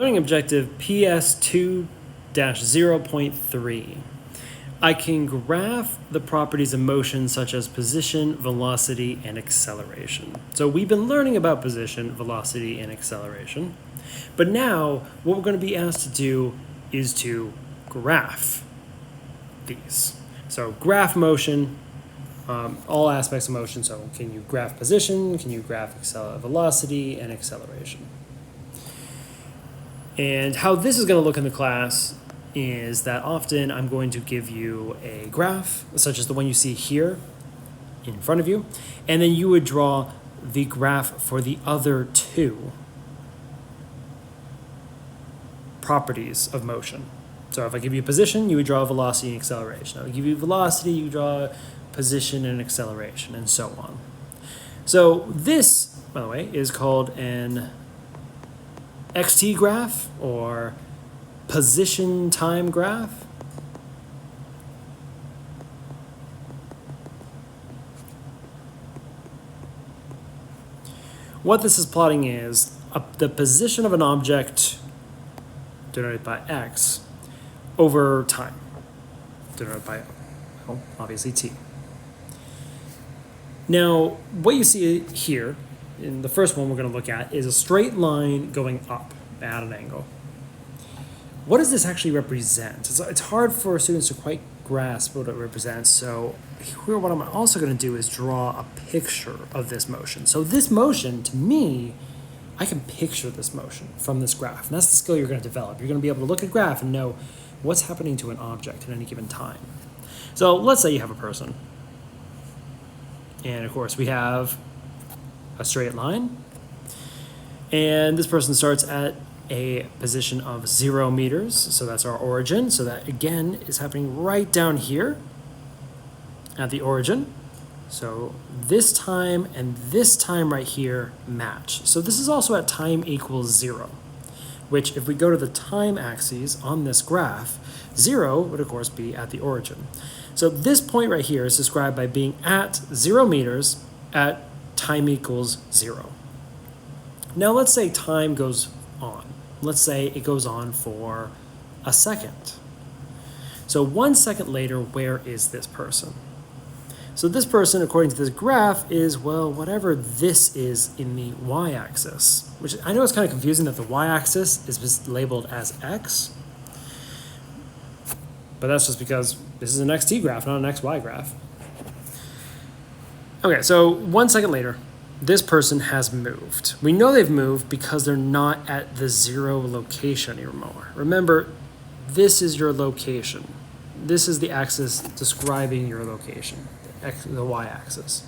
Learning objective PS2-0.3. I can graph the properties of motion such as position, velocity, and acceleration. So we've been learning about position, velocity, and acceleration. But now what we're going to be asked to do is to graph these. So graph motion, all aspects of motion. So can you graph position? Can you graph velocity and acceleration? And how this is going to look in the class is that often I'm going to give you a graph, such as the one you see here in front of you, and then you would draw the graph for the other two properties of motion. So if I give you position, you would draw velocity and acceleration. I would give you velocity, you draw position and acceleration, and so on. So this, by the way, is called an XT graph or position time graph. What this is plotting is the position of an object denoted by x over time, denoted by, well, obviously t. Now, what you see here in the first one we're going to look at is a straight line going up at an angle. What does this actually represent? It's hard for students to quite grasp what it represents. So here what I'm also going to do is draw a picture of this motion. So this motion, to me, I can picture this motion from this graph. And that's the skill you're going to develop. You're going to be able to look at a graph and know what's happening to an object at any given time. So let's say you have a person. And of course we have a straight line, and this person starts at a position of 0 meters, so that's our origin. So that again is happening right down here at the origin. So this time and this time right here match. So this is also at time equals 0, which if we go to the time axes on this graph, 0 would of course be at the origin. So this point right here is described by being at 0 meters at time equals 0. Now let's say time goes on. Let's say it goes on for a second. So 1 second later, where is this person? So this person, according to this graph, is, well, whatever this is in the y-axis, which I know it's kind of confusing that the y-axis is labeled as x, but that's just because this is an xt graph, not an xy graph. Okay, so 1 second later, this person has moved. We know they've moved because they're not at the 0 location anymore. Remember, this is your location. This is the axis describing your location, the y-axis.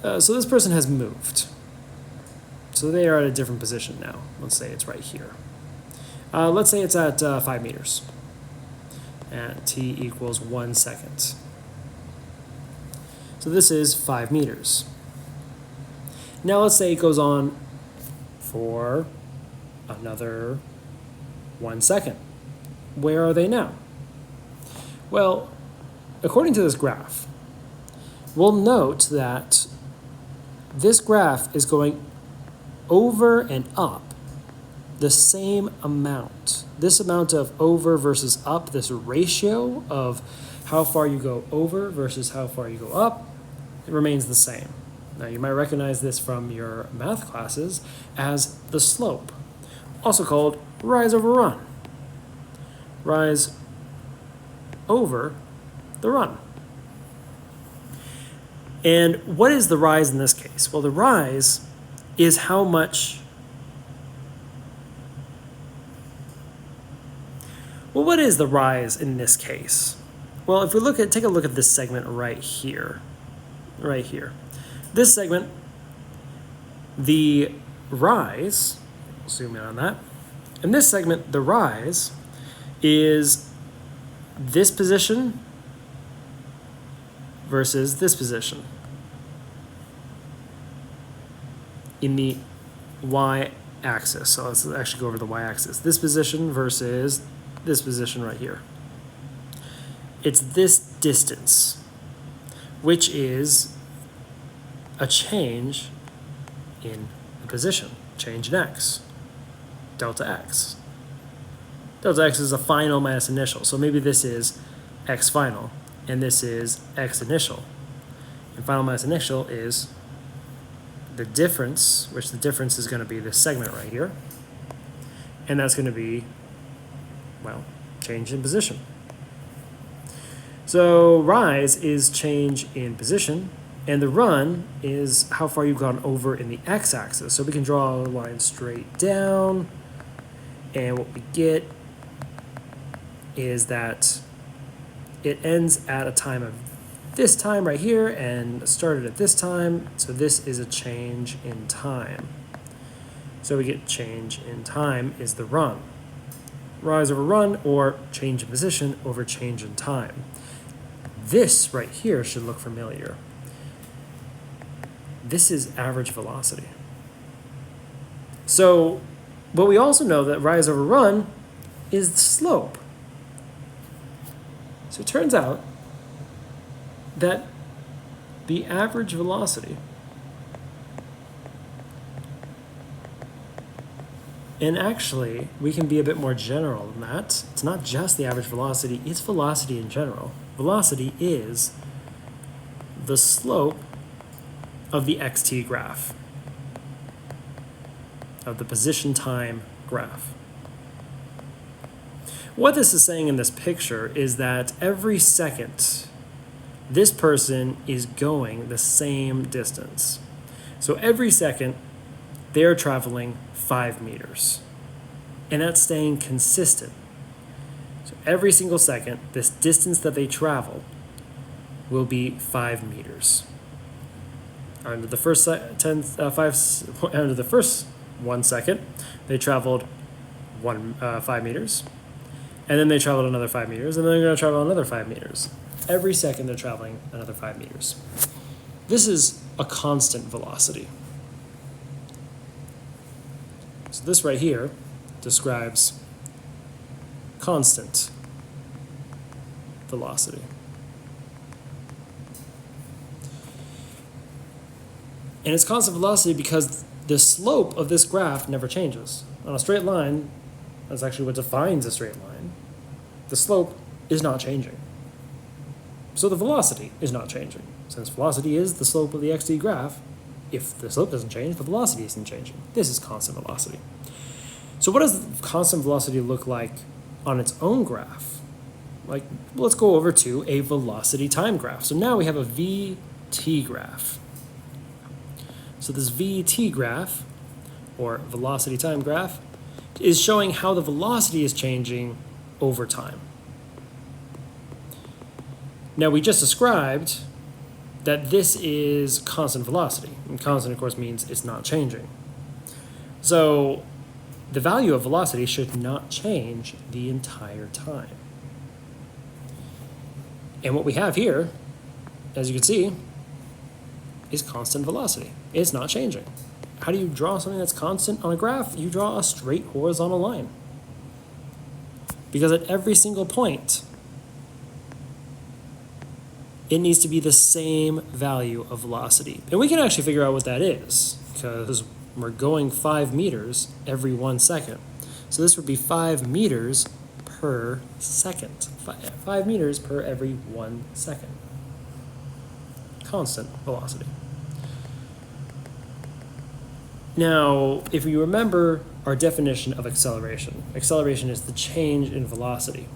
So this person has moved. So they are at a different position now. Let's say it's right here. Let's say it's at 5 meters at t equals 1 second. So this is 5 meters. Now let's say it goes on for another 1 second. Where are they now? Well, according to this graph, we'll note that this graph is going over and up the same amount. This amount of over versus up, this ratio of how far you go over versus how far you go up, it remains the same. Now you might recognize this from your math classes as the slope, also called rise over run. Rise over the run. And what is the rise in this case? Well, the rise is how much. Well, what is the rise in this case? Well, if we take a look at this segment right here. This segment, the rise, zoom in on that. In this segment, the rise is this position versus this position in the y-axis. So let's actually go over the y-axis. This position versus this position right here. It's this distance, which is a change in the position, change in x. delta x. Delta x is a final minus initial. So maybe this is x final, and this is x initial. And final minus initial is the difference, which the difference is going to be this segment right here. And that's going to be, well, change in position. So rise is change in position, and the run is how far you've gone over in the x-axis. So we can draw a line straight down, and what we get is that it ends at a time of this time right here and started at this time, so this is a change in time. So we get change in time is the run. Rise over run, or change in position over change in time. This right here should look familiar. This is average velocity. So, but we also know that rise over run is the slope. So it turns out that the average velocity, and actually we can be a bit more general than that. It's not just the average velocity, it's velocity in general. Velocity is the slope of the xt graph, of the position time graph. What this is saying in this picture is that every second, this person is going the same distance. So every second, they're traveling 5 meters. And that's staying consistent. So every single second, this distance that they travel will be 5 meters. Under the first under the first 1 second, they traveled 5 meters. And then they traveled another 5 meters, and then they're going to travel another 5 meters. Every second they're traveling another 5 meters. This is a constant velocity. So this right here describes constant velocity. And it's constant velocity because the slope of this graph never changes. On a straight line, that's actually what defines a straight line. The slope is not changing. So the velocity is not changing. Since velocity is the slope of the xt graph, if the slope doesn't change, the velocity isn't changing. This is constant velocity. So what does constant velocity look like on its own graph? Like, let's go over to a velocity time graph. So now we have a VT graph. So this VT graph, or velocity time graph, is showing how the velocity is changing over time. Now we just described that this is constant velocity. And constant, of course, means it's not changing. So the value of velocity should not change the entire time. And what we have here, as you can see, is constant velocity. It's not changing. How do you draw something that's constant on a graph? You draw a straight horizontal line. Because at every single point, it needs to be the same value of velocity. And we can actually figure out what that is, because we're going 5 meters every 1 second. So this would be 5 meters per second. 5 meters per every 1 second. Constant velocity. Now, if you remember our definition of acceleration, acceleration is the change in velocity.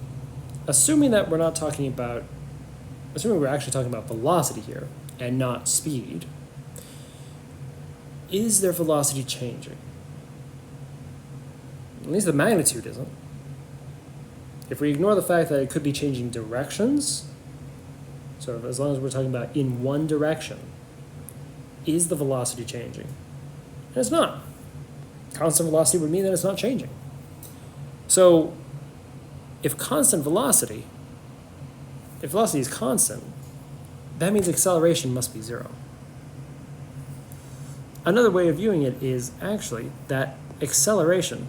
Assuming that we're not talking about, assuming we're actually talking about velocity here and not speed, is their velocity changing? At least the magnitude isn't. If we ignore the fact that it could be changing directions, so as long as we're talking about in one direction, is the velocity changing? And it's not. Constant velocity would mean that it's not changing. So if constant velocity, if velocity is constant, that means acceleration must be 0. Another way of viewing it is actually that acceleration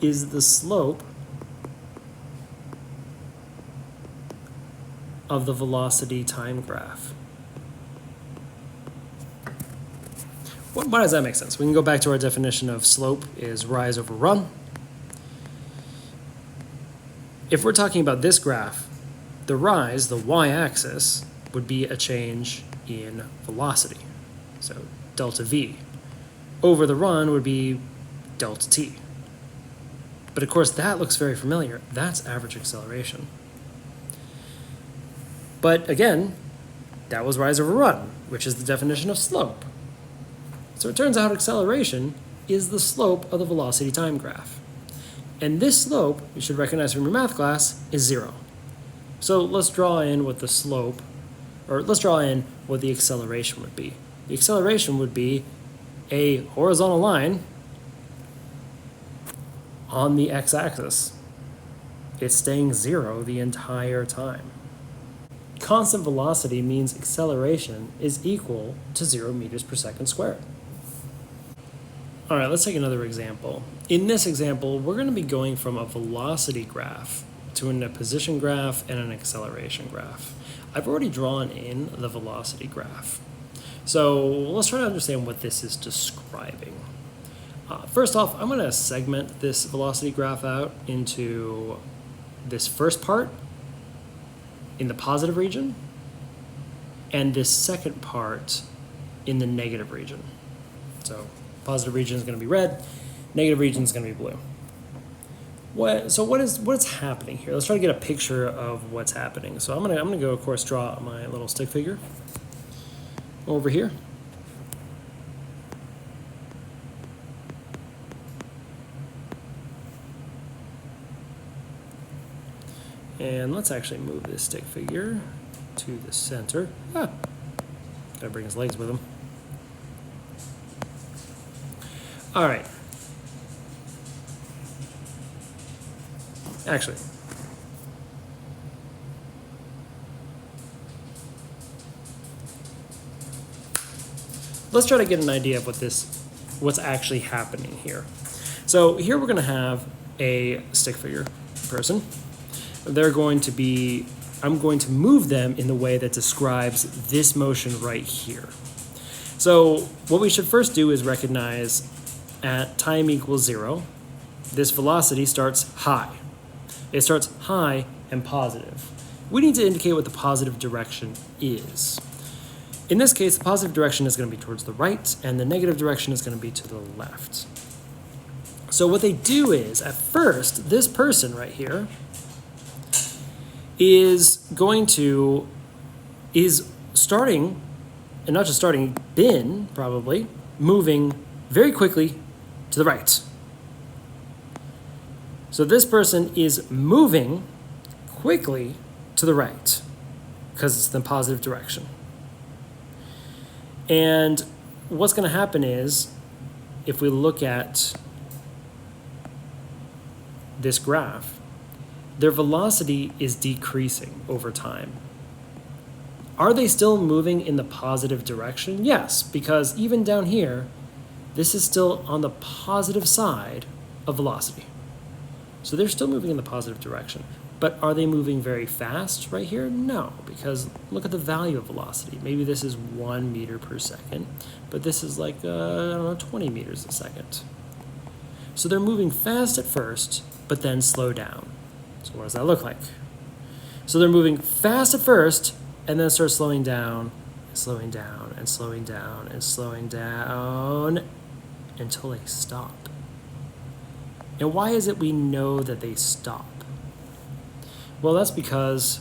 is the slope of the velocity time graph. Why does that make sense? We can go back to our definition of slope is rise over run. If we're talking about this graph, the rise, the y-axis, would be a change in velocity. So delta v. Over the run would be delta t. But of course, that looks very familiar. That's average acceleration. But again, that was rise over run, which is the definition of slope. So it turns out acceleration is the slope of the velocity time graph. And this slope, you should recognize from your math class, is 0. So let's draw in what the slope, or let's draw in what the acceleration would be. The acceleration would be a horizontal line on the x-axis. It's staying 0 the entire time. Constant velocity means acceleration is equal to 0 meters per second squared. All right, let's take another example. In this example, we're going to be going from a velocity graph to a position graph and an acceleration graph. I've already drawn in the velocity graph. So let's try to understand what this is describing. First off, I'm going to segment this velocity graph out into this first part in the positive region and this second part in the negative region. So positive region is going to be red, negative region is going to be blue. What's happening here? Let's try to get a picture of what's happening. So I'm gonna go, of course, draw my little stick figure over here. And let's actually move this stick figure to the center. Gotta bring his legs with him. All right. Actually, let's try to get an idea of what's actually happening here. So here we're going to have a stick figure person. I'm going to move them in the way that describes this motion right here. So what we should first do is recognize at time equals 0, this velocity starts high. It starts high and positive. We need to indicate what the positive direction is. In this case, the positive direction is going to be towards the right, and the negative direction is going to be to the left. So what they do is, at first, this person right here is starting, and not just starting, been probably moving very quickly to the right. So this person is moving quickly to the right because it's the positive direction. And what's going to happen is, if we look at this graph, their velocity is decreasing over time. Are they still moving in the positive direction? Yes, because even down here, this is still on the positive side of velocity. So they're still moving in the positive direction. But are they moving very fast right here? No, because look at the value of velocity. Maybe this is 1 meter per second, but this is like, 20 meters a second. So they're moving fast at first, but then slow down. So what does that look like? So they're moving fast at first, and then start slowing down, and slowing down, and slowing down, and slowing down, until they stop. And why is it we know that they stop? Well, that's because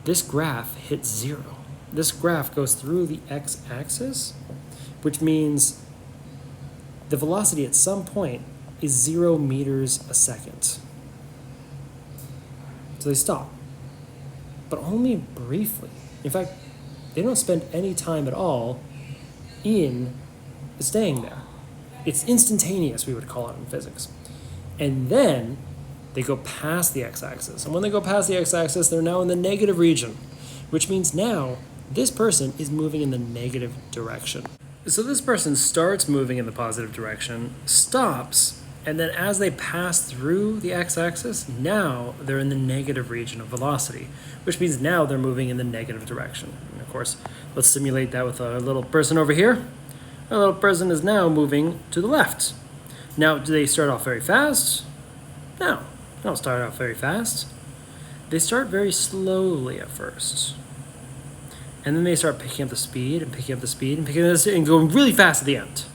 this graph hits 0. This graph goes through the x-axis, which means the velocity at some point is 0 meters a second. So they stop, but only briefly. In fact, they don't spend any time at all in staying there. It's instantaneous, we would call it in physics. And then they go past the x-axis. And when they go past the x-axis, they're now in the negative region, which means now this person is moving in the negative direction. So this person starts moving in the positive direction, stops, and then as they pass through the x-axis, now they're in the negative region of velocity, which means now they're moving in the negative direction. And of course, let's simulate that with a little person over here. Our little person is now moving to the left. Now, do they start off very fast? No, they don't start off very fast. They start very slowly at first. And then they start picking up the speed and picking up the speed and picking up the speed and going really fast at the end.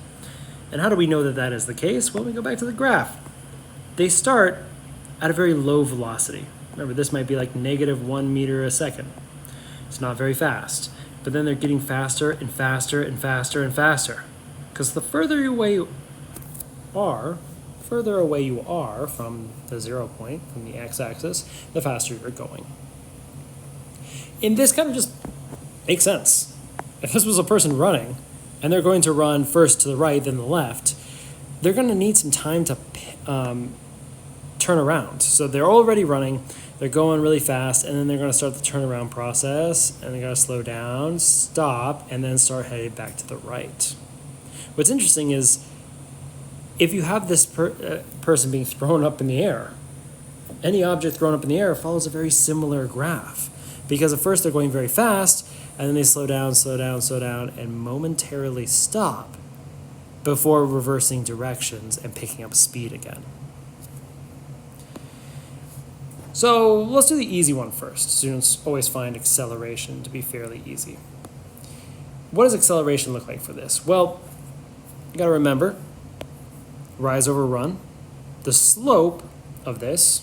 And how do we know that that is the case? Well, we go back to the graph. They start at a very low velocity. Remember, this might be like -1 meter a second. It's not very fast. But then they're getting faster and faster and faster and faster. Because the further away you are from the 0 point, from the x-axis, the faster you're going. And this kind of just makes sense. If this was a person running, and they're going to run first to the right, then the left, they're going to need some time to turn around. So they're already running, they're going really fast, and then they're going to start the turnaround process, and they're going to slow down, stop, and then start heading back to the right. What's interesting is, if you have this person being thrown up in the air, any object thrown up in the air follows a very similar graph. Because at first they're going very fast, and then they slow down, and momentarily stop before reversing directions and picking up speed again. So let's do the easy one first. Students always find acceleration to be fairly easy. What does acceleration look like for this? Well, you got to remember, rise over run. The slope of this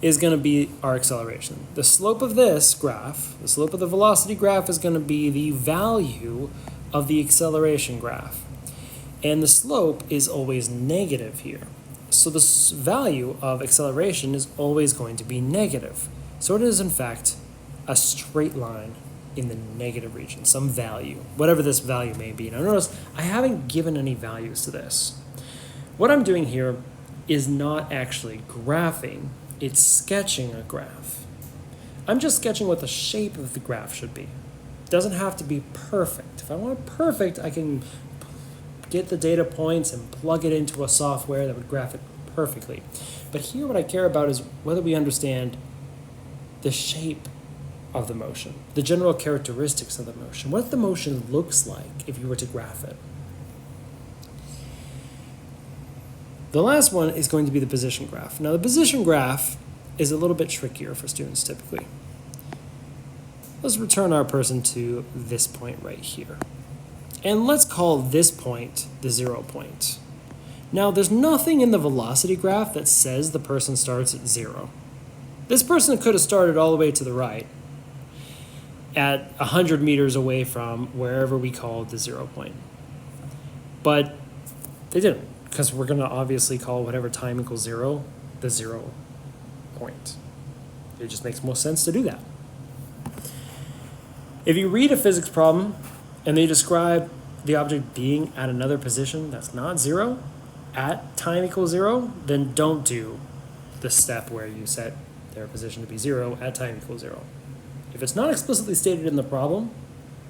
is going to be our acceleration. The slope of this graph, the slope of the velocity graph, is going to be the value of the acceleration graph. And the slope is always negative here. So the value of acceleration is always going to be negative. So it is, in fact, a straight line in the negative region, some value, whatever this value may be. Now notice, I haven't given any values to this. What I'm doing here is not actually graphing, it's sketching a graph. I'm just sketching what the shape of the graph should be. It doesn't have to be perfect. If I want it perfect, I can get the data points and plug it into a software that would graph it perfectly. But here what I care about is whether we understand the shape of the motion, the general characteristics of the motion, what the motion looks like if you were to graph it. The last one is going to be the position graph. Now the position graph is a little bit trickier for students typically. Let's return our person to this point right here. And let's call this point the 0 point. Now there's nothing in the velocity graph that says the person starts at 0. This person could have started all the way to the right at 100 meters away from wherever we called the 0 point. But they didn't, because we're going to obviously call whatever time equals 0 the 0 point. It just makes more sense to do that. If you read a physics problem and they describe the object being at another position that's not 0 at time equals 0, then don't do the step where you set their position to be 0 at time equals 0. If it's not explicitly stated in the problem,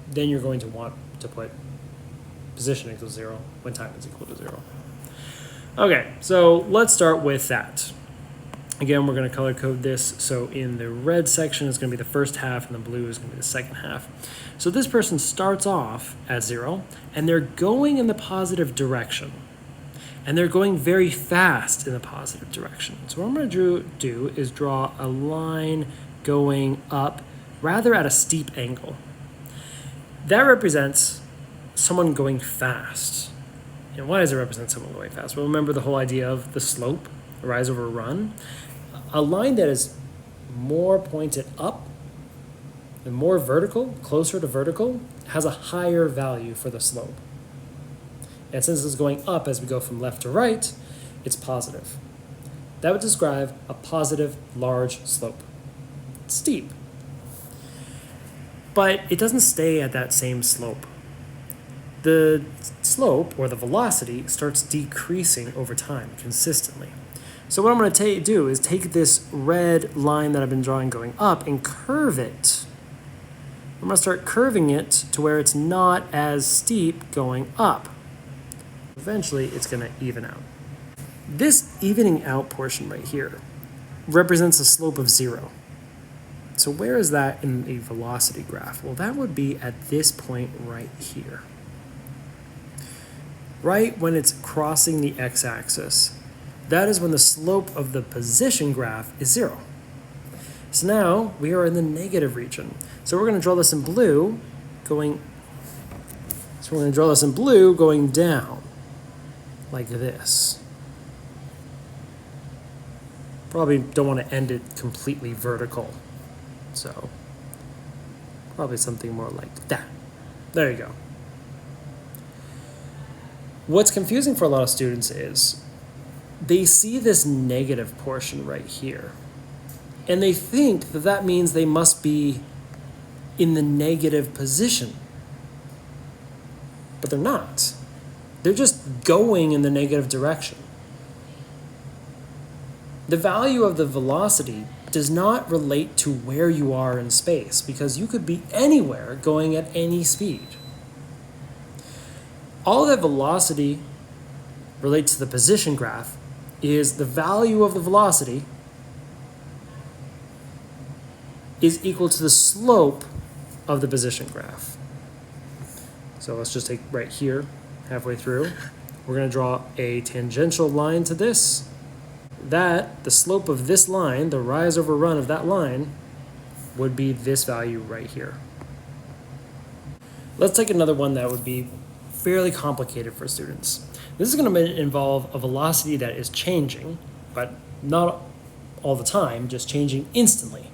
then you're going to want to put position equals 0 when time is equal to 0. Okay, so let's start with that. Again, we're going to color code this. So in the red section is going to be the first half, and the blue is going to be the second half. So this person starts off at 0, and they're going in the positive direction. And they're going very fast in the positive direction. So what I'm going to do is draw a line going up, rather at a steep angle. That represents someone going fast. And why does it represent someone going fast? Well, remember the whole idea of the slope, rise over run. A line that is more pointed up and more vertical, closer to vertical, has a higher value for the slope. And since it's going up as we go from left to right, it's positive. That would describe a positive large slope. It's steep. But it doesn't stay at that same slope. The slope, or the velocity, starts decreasing over time consistently. So what I'm going to do is take this red line that I've been drawing going up and curve it. I'm going to start curving it to where it's not as steep going up. Eventually, it's going to even out. This evening out portion right here represents a slope of 0. So where is that in a velocity graph? Well, that would be at this point right here. Right when it's crossing the x-axis. That is when the slope of the position graph is 0. So now we are in the negative region. So we're going to draw this in blue going down like this. Probably don't want to end it completely vertical. So probably something more like that. There you go. What's confusing for a lot of students is they see this negative portion right here, and they think that that means they must be in the negative position. But they're not. They're just going in the negative direction. The value of the velocity does not relate to where you are in space, because you could be anywhere going at any speed. All that velocity relates to the position graph is the value of the velocity is equal to the slope of the position graph. So let's just take right here, halfway through. We're going to draw a tangential line to this. The slope of this line, the rise over run of that line, would be this value right here. Let's take another one that would be fairly complicated for students. This is going to involve a velocity that is changing, but not all the time, just changing instantly.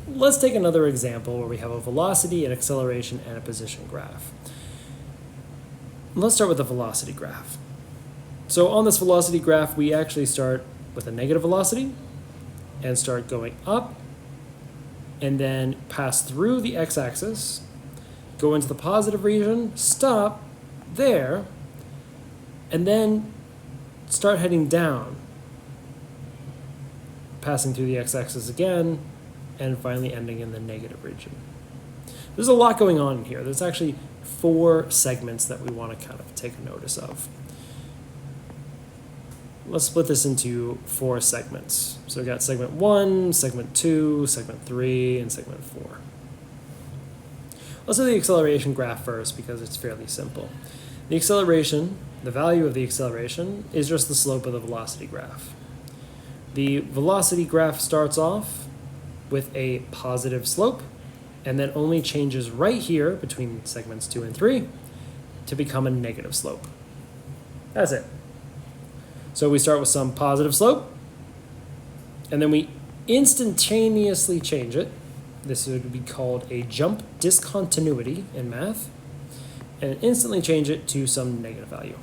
Let's take another example where we have a velocity, an acceleration, and a position graph. Let's start with the velocity graph. So on this velocity graph, we actually start with a negative velocity and start going up, and then pass through the x-axis, go into the positive region, stop there, and then start heading down, passing through the x-axis again, and finally ending in the negative region. There's a lot going on here. There's actually 4 segments that we want to kind of take notice of. Let's split this into 4 segments. So we've got segment 1, segment 2, segment 3, and segment 4. Let's do the acceleration graph first because it's fairly simple. The acceleration, the value of the acceleration, is just the slope of the velocity graph. The velocity graph starts off with a positive slope and then only changes right here between segments 2 and 3 to become a negative slope. That's it. So we start with some positive slope, and then we instantaneously change it. This would be called a jump discontinuity in math, and instantly change it to some negative value.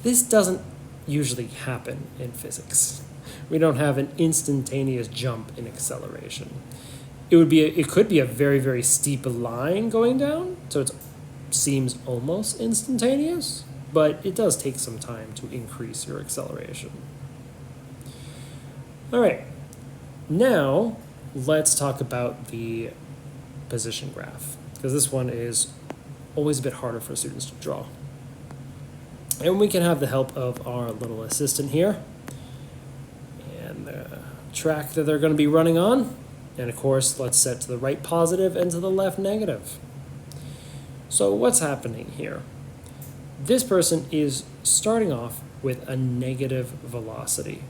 This doesn't usually happen in physics. We don't have an instantaneous jump in acceleration. It could be a very, very steep line going down, so it seems almost instantaneous, but it does take some time to increase your acceleration. All right, now let's talk about the position graph, because this one is always a bit harder for students to draw. And we can have the help of our little assistant here and the track that they're going to be running on. And of course, let's set to the right positive and to the left negative. So what's happening here? This person is starting off with a negative velocity.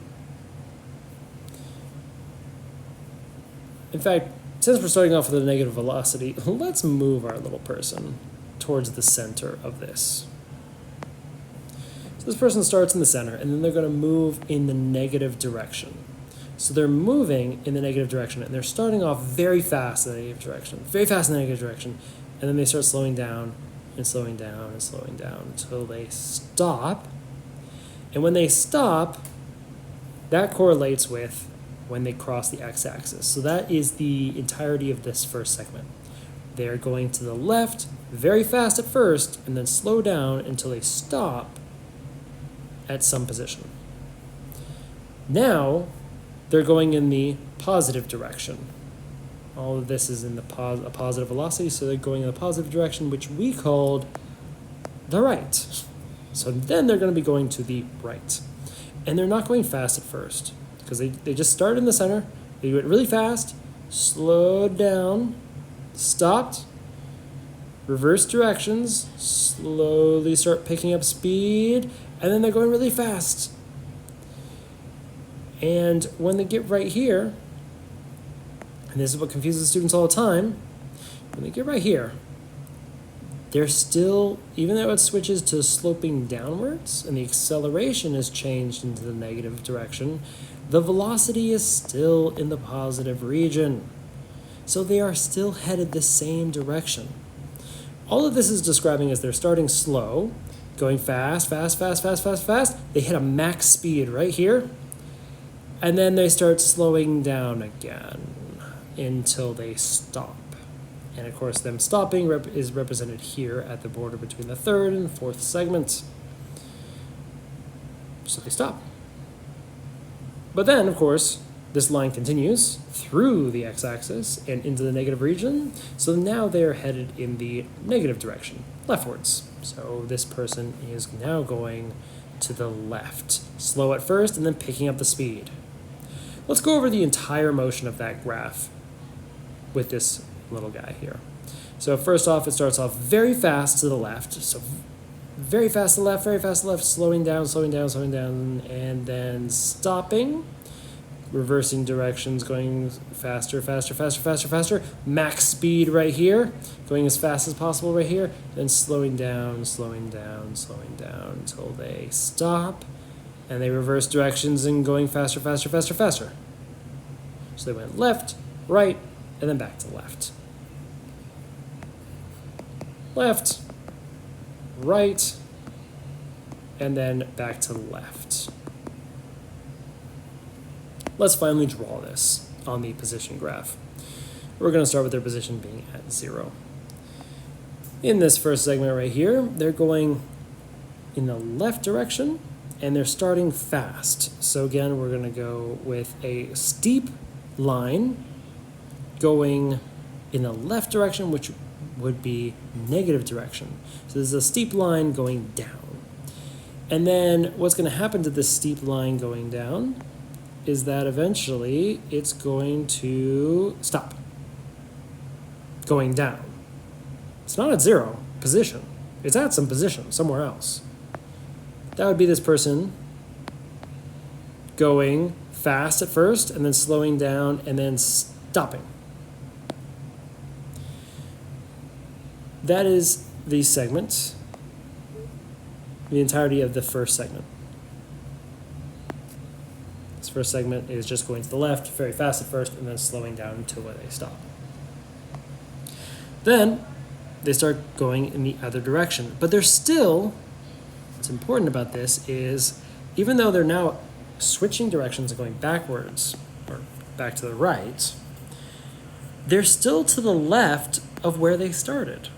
In fact, since we're starting off with a negative velocity, let's move our little person towards the center of this. So this person starts in the center, and then they're going to move in the negative direction. So they're moving in the negative direction, and they're starting off very fast in the negative direction, very fast in the negative direction, and then they start slowing down and slowing down and slowing down until they stop. And when they stop, that correlates with when they cross the x-axis. So that is the entirety of this first segment. They're going to the left very fast at first, and then slow down until they stop at some position. Now, they're going in the positive direction. All of this is in a positive velocity, so they're going in the positive direction, which we called the right. So then they're going to be going to the right. And they're not going fast at first because they just started in the center. They went really fast, slowed down, stopped, reverse directions, slowly start picking up speed, and then they're going really fast. And when they get right here, and this is what confuses students all the time, when they get right here, they're still, even though it switches to sloping downwards and the acceleration is changed into the negative direction, the velocity is still in the positive region. So they are still headed the same direction. All of this is describing as they're starting slow, going fast, fast, fast, fast, fast, fast. They hit a max speed right here, and then they start slowing down again until they stop. And of course, them stopping is represented here at the border between the third and fourth segment. So they stop. But then, of course, this line continues through the x-axis and into the negative region. So now they're headed in the negative direction, leftwards. So this person is now going to the left. Slow at first and then picking up the speed. Let's go over the entire motion of that graph with this little guy here. So first off, it starts off very fast to the left. So very fast to the left, very fast to the left, slowing down, slowing down, slowing down, and then stopping, reversing directions, going faster, faster, faster, faster, faster, max speed right here, going as fast as possible right here, then slowing down, slowing down, slowing down until they stop, and they reverse directions and going faster, faster, faster, faster. So they went left, right, and then back to left. Left, right, and then back to left. Let's finally draw this on the position graph. We're going to start with their position being at 0. In this first segment right here, they're going in the left direction, and they're starting fast. So again, we're going to go with a steep line going in the left direction, which would be negative direction. So there's a steep line going down. And then what's going to happen to this steep line going down is that eventually it's going to stop going down. It's not at 0 position. It's at some position somewhere else. That would be this person going fast at first and then slowing down and then stopping. That is the segment, the entirety of the first segment. This first segment is just going to the left, very fast at first, and then slowing down until where they stop. Then they start going in the other direction. But they're still, what's important about this is, even though they're now switching directions and going backwards, or back to the right, they're still to the left of where they started.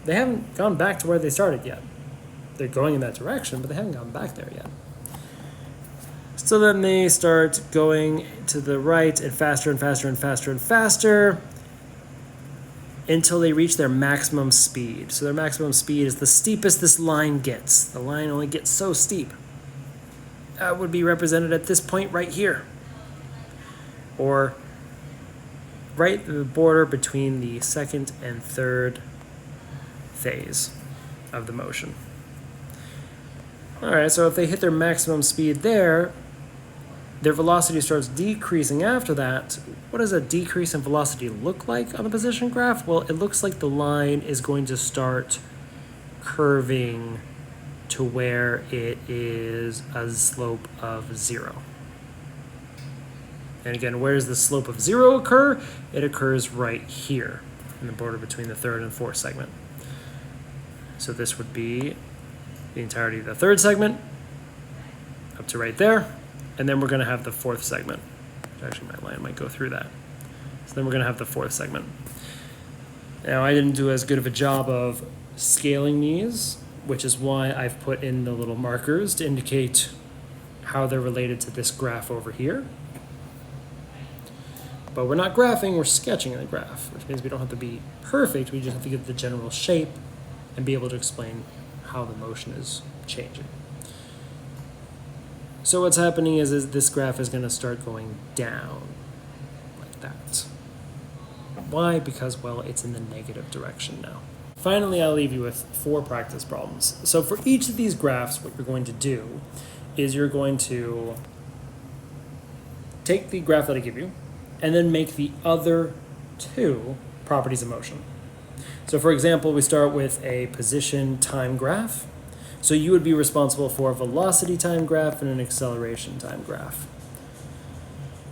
They haven't gone back to where they started yet. They're going in that direction, but they haven't gone back there yet. So then they start going to the right and faster and faster and faster and faster until they reach their maximum speed. So their maximum speed is the steepest this line gets. The line only gets so steep. That would be represented at this point right here, or right at the border between the second and third phase of the motion. All right, so if they hit their maximum speed there, their velocity starts decreasing after that. What does a decrease in velocity look like on the position graph? Well, it looks like the line is going to start curving to where it is a slope of 0. And again, where does the slope of 0 occur? It occurs right here in the border between the third and fourth segment. So this would be the entirety of the third segment up to right there. And then we're going to have the fourth segment. Actually, my line might go through that. So then we're going to have the fourth segment. Now, I didn't do as good of a job of scaling these, which is why I've put in the little markers to indicate how they're related to this graph over here. But we're not graphing, we're sketching the graph, which means we don't have to be perfect, we just have to get the general shape and be able to explain how the motion is changing. So what's happening is this graph is going to start going down like that. Why? Because, well, it's in the negative direction now. Finally, I'll leave you with 4 practice problems. So for each of these graphs, what you're going to do is you're going to take the graph that I give you and then make the other 2 properties of motion. So for example, we start with a position time graph. So you would be responsible for a velocity time graph and an acceleration time graph.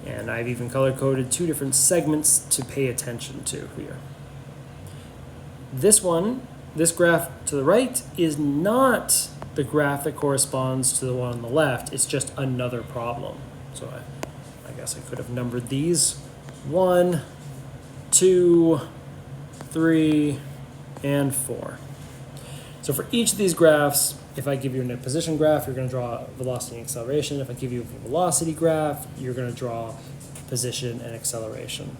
And I've even color-coded 2 different segments to pay attention to here. This graph to the right, is not the graph that corresponds to the one on the left. It's just another problem. So I guess I could have numbered these 1, 2, 3, and 4. So for each of these graphs, if I give you a position graph, you're going to draw velocity and acceleration. If I give you a velocity graph, you're going to draw position and acceleration.